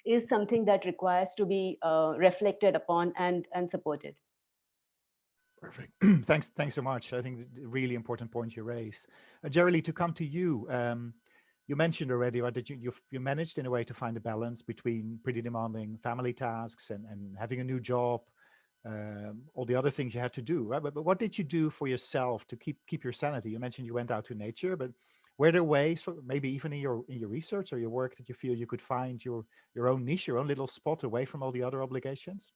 is something that requires to be reflected upon and supported. Perfect. Thanks so much. I think a really important point you raise. Jerry, to come to you, you mentioned already, right, that you managed in a way to find a balance between pretty demanding family tasks and having a new job, all the other things you had to do, right? But what did you do for yourself to keep your sanity? You mentioned you went out to nature, but were there ways, for maybe even in your research or your work, that you feel you could find your own niche, your own little spot away from all the other obligations?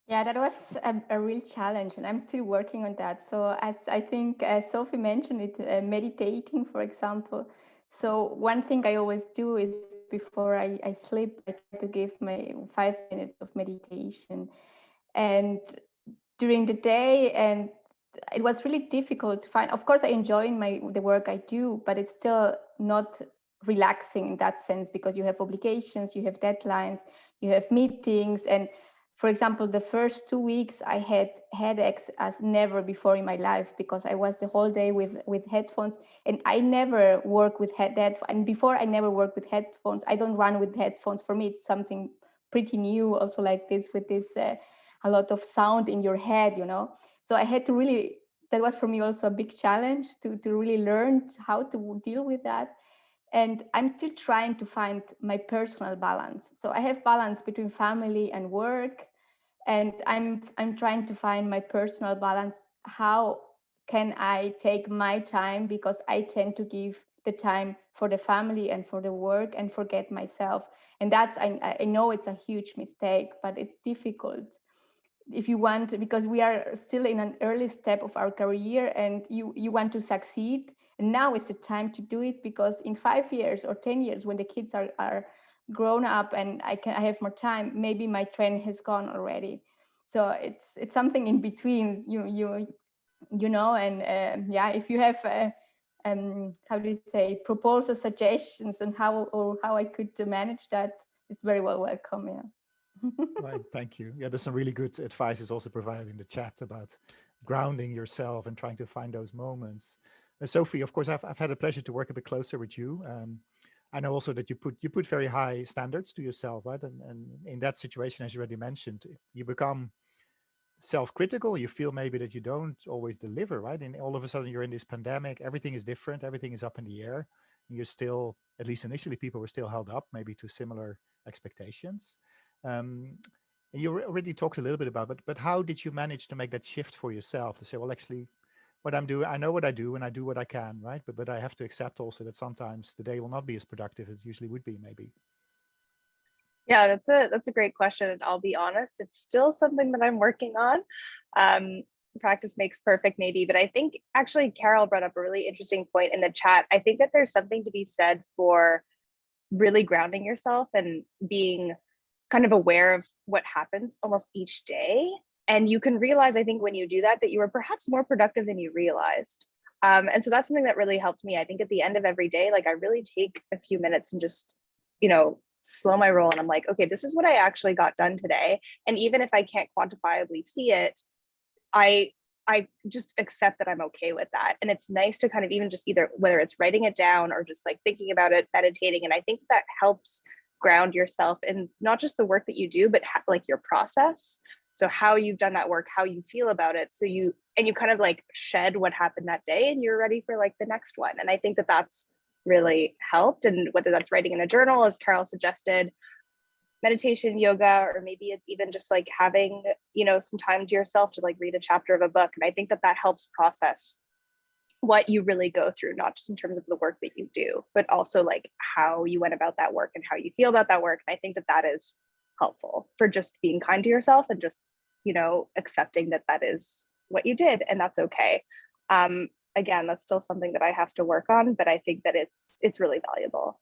Yeah, that was a real challenge, and I'm still working on that. So as I think Sophie mentioned it, meditating, for example. So one thing I always do is before I sleep, I try to give my 5 minutes of meditation. And during the day, and it was really difficult to find. Of course, I enjoy the work I do, but it's still not relaxing in that sense, because you have obligations, you have deadlines, you have meetings. And for example, the first 2 weeks I had headaches as never before in my life, because I was the whole day with headphones, and I never work with headphones. And before, I never worked with headphones. I don't run with headphones. For me, it's something pretty new, also like this, with this a lot of sound in your head, you know. So I had to really, that was for me also a big challenge to really learn how to deal with that. And I'm still trying to find my personal balance. So I have balance between family and work, and I'm trying to find my personal balance. How can I take my time, because I tend to give the time for the family and for the work and forget myself. And that's, I know it's a huge mistake, but it's difficult if you want, because we are still in an early step of our career, and you want to succeed. And now is the time to do it, because in 5 years or 10 years, when the kids are grown up and I have more time, maybe my trend has gone already. So it's something in between, you know. And yeah, if you have how do you say, proposal suggestions and how I could manage that, it's very well welcome. Yeah. Right, thank you. Yeah, there's some really good advice is also provided in the chat about grounding yourself and trying to find those moments. Sophie, of course, I've had a pleasure to work a bit closer with you. I know also that you put very high standards to yourself, right? And in that situation, as you already mentioned, you become self-critical. You feel maybe that you don't always deliver, right? And all of a sudden you're in this pandemic, everything is different, everything is up in the air. And you're still, at least initially, people were still held up maybe to similar expectations. And you already talked a little bit about it, but how did you manage to make that shift for yourself to say, well, actually, what I'm doing, I know what I do and I do what I can, right? But I have to accept also that sometimes the day will not be as productive as it usually would be, maybe. Yeah, that's a great question. And I'll be honest, it's still something that I'm working on. Practice makes perfect, maybe, but I think actually Carol brought up a really interesting point in the chat. I think that there's something to be said for really grounding yourself and being kind of aware of what happens almost each day. And you can realize, I think, when you do that, that you are perhaps more productive than you realized. And so that's something that really helped me. I think at the end of every day, like I really take a few minutes and just, slow my roll. And I'm like, okay, this is what I actually got done today. And even if I can't quantifiably see it, I just accept that I'm okay with that. And it's nice to kind of even just either, whether it's writing it down or just like thinking about it, meditating. And I think that helps ground yourself in not just the work that you do, but like your process. So how you've done that work, how you feel about it. So you kind of like shed what happened that day and you're ready for like the next one. And I think that that's really helped. And whether that's writing in a journal, as Carol suggested, meditation, yoga, or maybe it's even just like having, some time to yourself to like read a chapter of a book. And I think that that helps process what you really go through, not just in terms of the work that you do, but also like how you went about that work and how you feel about that work. And I think that that is helpful for just being kind to yourself and just, accepting that that is what you did and that's okay. Again, that's still something that I have to work on, but I think that it's really valuable.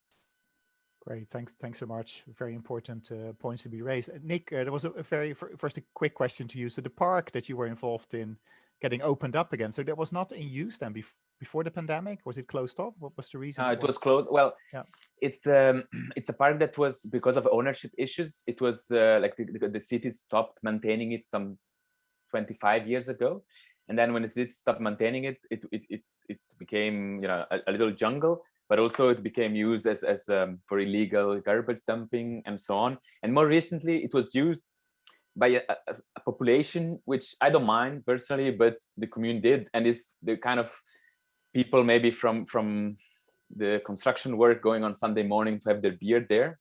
Great, thanks so much. Very important points to be raised. Nick, there was a very first a quick question to you. So the park that you were involved in getting opened up again, so that was not in use then before the pandemic? Was it closed off? What was the reason? It was closed. Well, yeah. It's a park that was, because of ownership issues, it was like the city stopped maintaining it some 25 years ago. And then when the city stopped maintaining it, it became, a little jungle, but also it became used as for illegal garbage dumping and so on. And more recently, it was used by a population, which I don't mind personally, but the commune did. And it's the kind of people maybe from the construction work going on Sunday morning to have their beer there.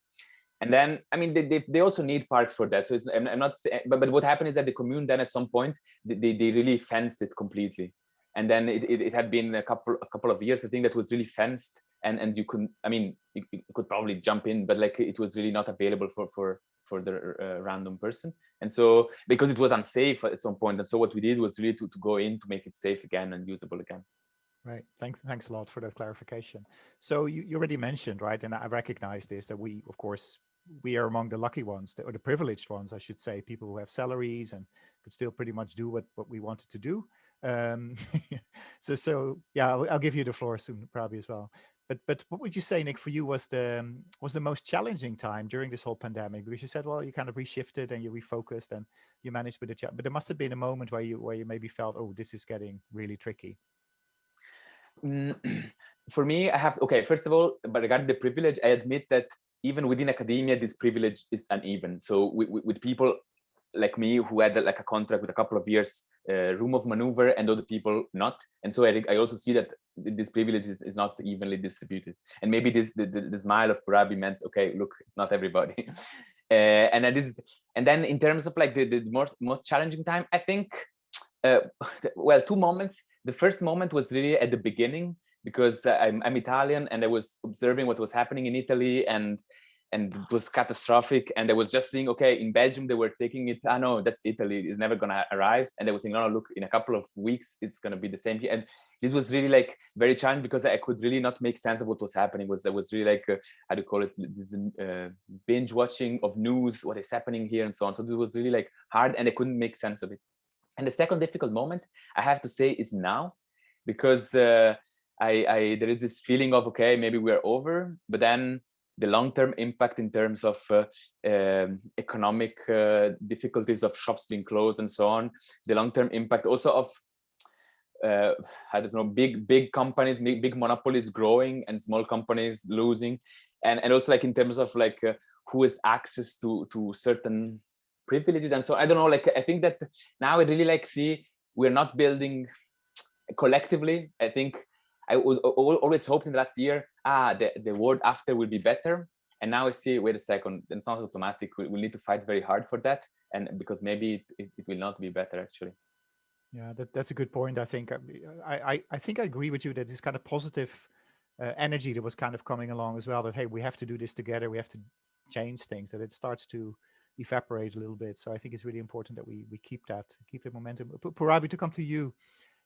And then, I mean, they also need parks for that. So it's, I'm not saying, but what happened is that the commune then at some point, they really fenced it completely. And then it had been a couple of years, I think, that was really fenced. And you couldn't, I mean, you could probably jump in, but like it was really not available for the random person. And so, because it was unsafe at some point. And so what we did was really to go in to make it safe again and usable again. Right. Thanks a lot for that clarification. So you already mentioned, right, and I recognize this, that we, of course, we are among the lucky ones, or the privileged ones, I should say, people who have salaries and could still pretty much do what we wanted to do. So yeah, I'll give you the floor soon, probably as well. But what would you say, Nick, for you was the most challenging time during this whole pandemic? Because you said, well, you kind of reshifted and you refocused and you managed with it, but there must have been a moment where you maybe felt, oh, this is getting really tricky. For me, first of all, but regarding the privilege, I admit that even within academia, this privilege is uneven. So with people like me who had like a contract with a couple of years room of maneuver and other people not. And so I also see that this privilege is not evenly distributed. And maybe the smile of Purabi meant, okay, look, it's not everybody. And then in terms of like the most challenging time, I think, well, two moments. the first moment was really at the beginning, because I'm Italian, and I was observing what was happening in Italy, and it was catastrophic. And I was just saying, okay, in Belgium, they were taking it, no, that's Italy, it's never gonna arrive. And they were saying, no, look, in a couple of weeks, it's gonna be the same here. And this was really like very challenging, because I could really not make sense of what was happening. There was really like, how do you call it, this binge watching of news, what is happening here and so on. So this was really like hard, and I couldn't make sense of it. And the second difficult moment, I have to say, is now, because there is this feeling of, okay, maybe we're over, but then the long-term impact in terms of economic difficulties of shops being closed and so on, the long-term impact also of I don't know, big companies, big monopolies growing and small companies losing, and also like in terms of like who has access to certain privileges and so I don't know, like I think that now I really like see we're not building collectively. I think I was always hoped in the last year, the world after will be better, and now I see, wait a second, it's not automatic. We'll need to fight very hard for that, and because maybe it will not be better actually. Yeah, that's a good point. I think I think I agree with you that this kind of positive energy that was kind of coming along as well, that hey, we have to do this together, we have to change things, that it starts to evaporate a little bit. So I think it's really important that we keep the momentum. Purabi, to come to you,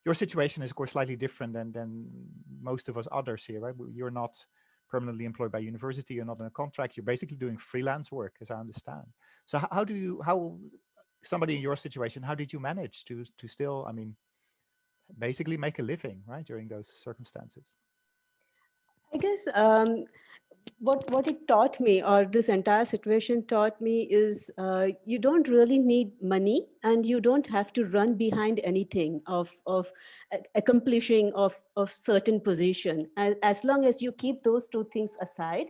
your situation is of course slightly different than most of us others here, right? You're not permanently employed by university, you're not in a contract, you're basically doing freelance work, as I understand. So how somebody in your situation, how did you manage to still, I mean, basically make a living, right, during those circumstances? I guess what it taught me, or this entire situation taught me, is you don't really need money, and you don't have to run behind anything of accomplishing of certain position, as long as you keep those two things aside.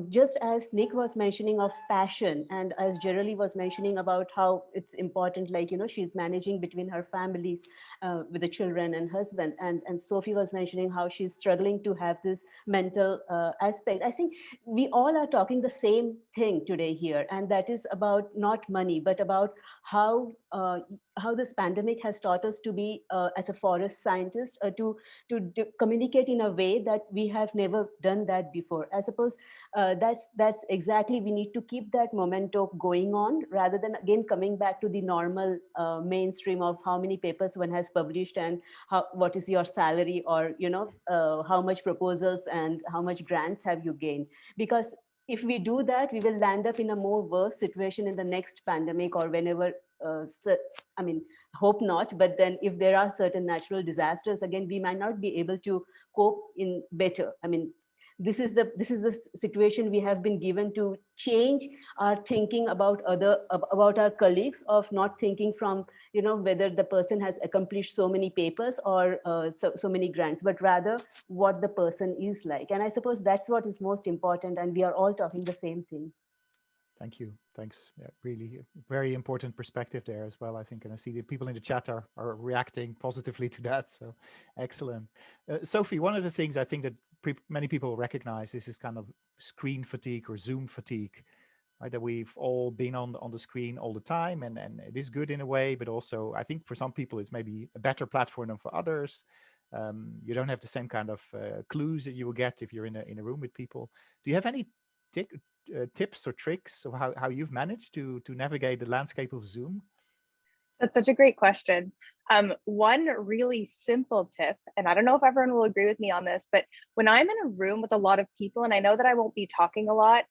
Just as Nick was mentioning of passion, and as Geraldine was mentioning about how it's important, like, you know, she's managing between her families with the children and husband, and Sophie was mentioning how she's struggling to have this mental aspect. I think we all are talking the same thing today here, and that is about not money, but about how this pandemic has taught us to be, as a forest scientist, to communicate in a way that we have never done that before. I suppose that's exactly, we need to keep that momentum going on, rather than again coming back to the normal mainstream of how many papers one has published, and what is your salary, or, you know, how much proposals and how much grants have you gained. Because if we do that, we will land up in a more worse situation in the next pandemic, or whenever, I mean, hope not, but then if there are certain natural disasters, again, we might not be able to cope in better. I mean, this is the situation we have been given to change our thinking about our colleagues, of not thinking from, you know, whether the person has accomplished so many papers or so many grants, but rather what the person is like. And I suppose that's what is most important, and we are all talking the same thing. Thank you. Thanks. Yeah, really very important perspective there as well, I think. And I see the people in the chat are reacting positively to that. So excellent. Sophie, one of the things I think that many people recognize is this kind of screen fatigue or Zoom fatigue, right? That we've all been on the screen all the time, and it is good in a way, but also I think for some people it's maybe a better platform than for others. You don't have the same kind of clues that you will get if you're in a room with people. Do you have any tips or tricks of how you've managed to navigate the landscape of Zoom? That's such a great question. One really simple tip, and I don't know if everyone will agree with me on this, but when I'm in a room with a lot of people and I know that I won't be talking a lot,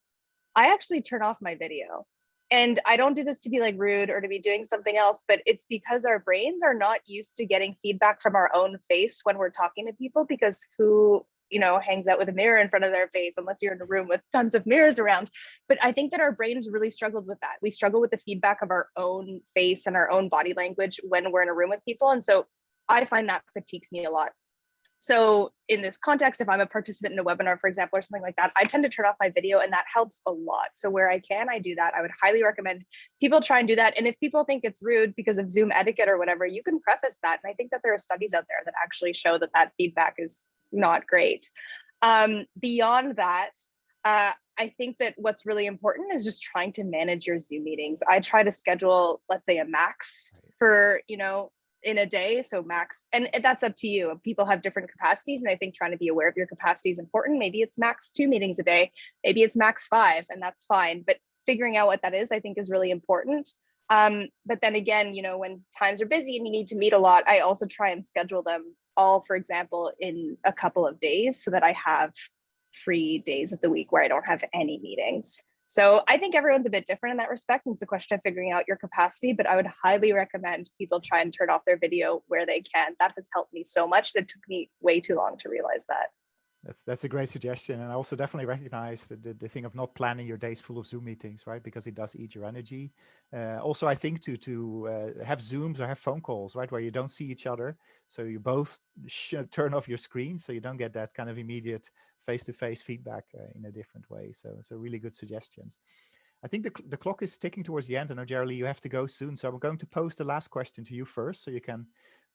I actually turn off my video. And I don't do this to be like rude or to be doing something else, but it's because our brains are not used to getting feedback from our own face when we're talking to people, because who, you know, hangs out with a mirror in front of their face, unless you're in a room with tons of mirrors around. But I think that our brains really struggles with that. We struggle with the feedback of our own face and our own body language when we're in a room with people. And so I find that fatigues me a lot. So in this context, if I'm a participant in a webinar, for example, or something like that, I tend to turn off my video, and that helps a lot. So where I can, I do that. I would highly recommend people try and do that. And if people think it's rude because of Zoom etiquette or whatever, you can preface that. And I think that there are studies out there that actually show that that feedback is not great. Beyond that, I think that what's really important is just trying to manage your Zoom meetings. I try to schedule, let's say, a max for, you know, in a day. So max, and that's up to you. People have different capacities. And I think trying to be aware of your capacity is important. Maybe it's max 2 meetings a day, maybe it's max 5, and that's fine. But figuring out what that is, I think, is really important. But then again, you know, when times are busy and you need to meet a lot, I also try and schedule them all, for example, in a couple of days so that I have free days of the week where I don't have any meetings. So I think everyone's a bit different in that respect. And it's a question of figuring out your capacity, but I would highly recommend people try and turn off their video where they can. That has helped me so much. That took me way too long to realize that. That's a great suggestion. And I also definitely recognize the thing of not planning your days full of Zoom meetings, right? Because it does eat your energy. Also, I think to have Zooms or have phone calls, right? Where you don't see each other. So you both should turn off your screen so you don't get that kind of immediate face-to-face feedback in a different way. So really good suggestions. I think the clock is ticking towards the end. I know, Jerry, you have to go soon. So I'm going to pose the last question to you first, so you can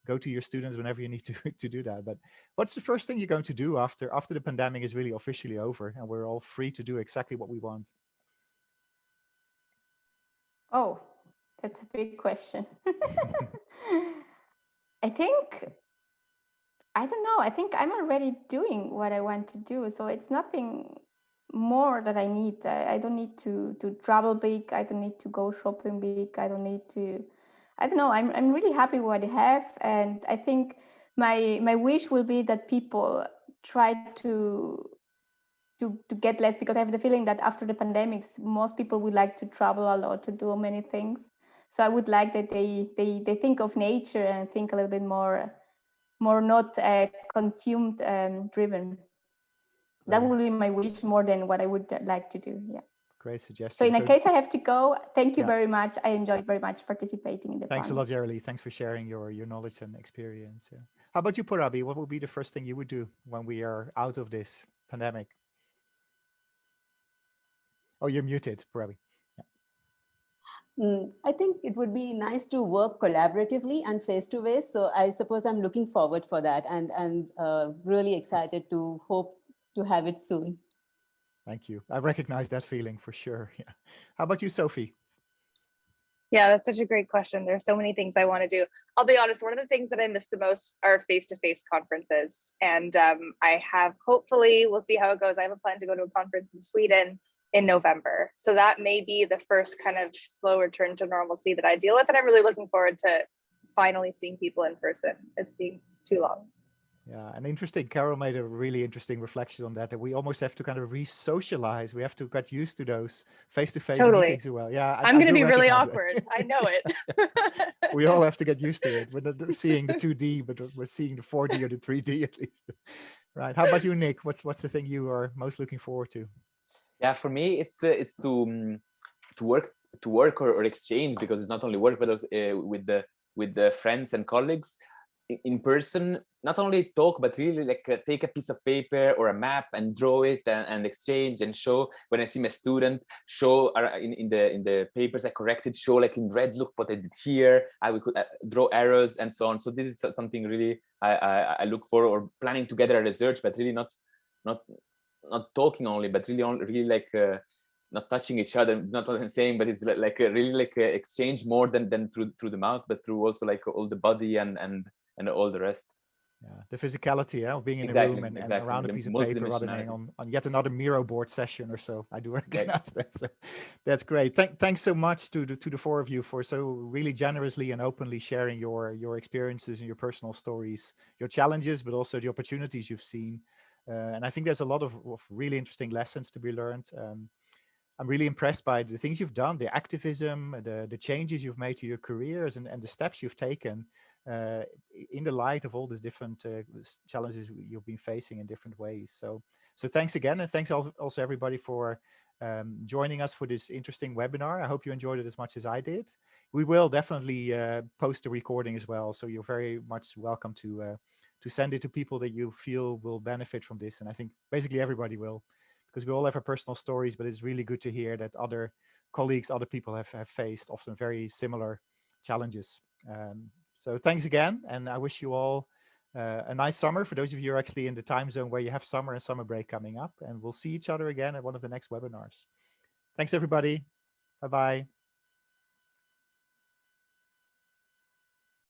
go to your students whenever you need to do that. But what's the first thing you're going to do after the pandemic is really officially over and we're all free to do exactly what we want? Oh, that's a big question. I think, I don't know, I think I'm already doing what I want to do. So it's nothing more that I need. I don't need to travel big. I don't need to go shopping big. I don't need to, I don't know. I'm really happy with what I have. And I think my wish will be that people try to get less, because I have the feeling that after the pandemics, most people would like to travel a lot, to do many things. So I would like that they think of nature and think a little bit more not consumed driven. That would be my wish more than what I would like to do. Yeah. Great suggestion. So in a case I have to go, thank you very much. I enjoyed very much participating in the Thanks panel. a lot, Jerry. Thanks for sharing your knowledge and experience. Yeah. How about you, Purabi? What would be the first thing you would do when we are out of this pandemic? Oh, you're muted, Purabi. I think it would be nice to work collaboratively and face-to-face. So I suppose I'm looking forward for that and really excited to hope to have it soon. Thank you. I recognize that feeling for sure. Yeah. How about you, Sophie? Yeah, that's such a great question. There's so many things I want to do. I'll be honest, one of the things that I miss the most are face-to-face conferences. And I have, hopefully, we'll see how it goes. I have a plan to go to a conference in Sweden in November. So that may be the first kind of slow return to normalcy that I deal with. And I'm really looking forward to finally seeing people in person. It's been too long. Yeah, and interesting. Carol made a really interesting reflection on that we almost have to kind of re-socialize. We have to get used to those face-to-face meetings as well. Yeah, I'm going to be really awkward. I know it. We all have to get used to it. We're not seeing the 2D, but we're seeing the 4D or the 3D at least. Right. How about you, Nick? What's the thing you are most looking forward to? Yeah, for me, it's to work or exchange, because it's not only work, but also with the friends and colleagues in person. Not only talk, but really like take a piece of paper or a map and draw it and exchange and show. When I see my student, show in the papers I corrected, show like in red, look what I did here. I could draw arrows and so on. So this is something really I look for, or planning together a research, but really not talking only, but really like not touching each other. It's not what I'm saying, but it's like really like a exchange more than through the mouth, but through also like all the body and all the rest. Yeah, the physicality of being in a room and around a piece of paper rather than on yet another Miro board session or so. I do recognize that. So that's great. Thanks so much to the four of you for so really generously and openly sharing your experiences and your personal stories, your challenges, but also the opportunities you've seen. And I think there's a lot of really interesting lessons to be learned. I'm really impressed by the things you've done, the activism, the changes you've made to your careers and the steps you've taken in the light of all these different challenges you've been facing in different ways. So thanks again. And thanks also everybody for joining us for this interesting webinar. I hope you enjoyed it as much as I did. We will definitely post a recording as well. So you're very much welcome to send it to people that you feel will benefit from this. And I think basically everybody will, because we all have our personal stories, but it's really good to hear that other colleagues, other people have faced often very similar challenges. So thanks again. And I wish you all a nice summer for those of you who are actually in the time zone where you have summer and summer break coming up. And we'll see each other again at one of the next webinars. Thanks, everybody. Bye-bye.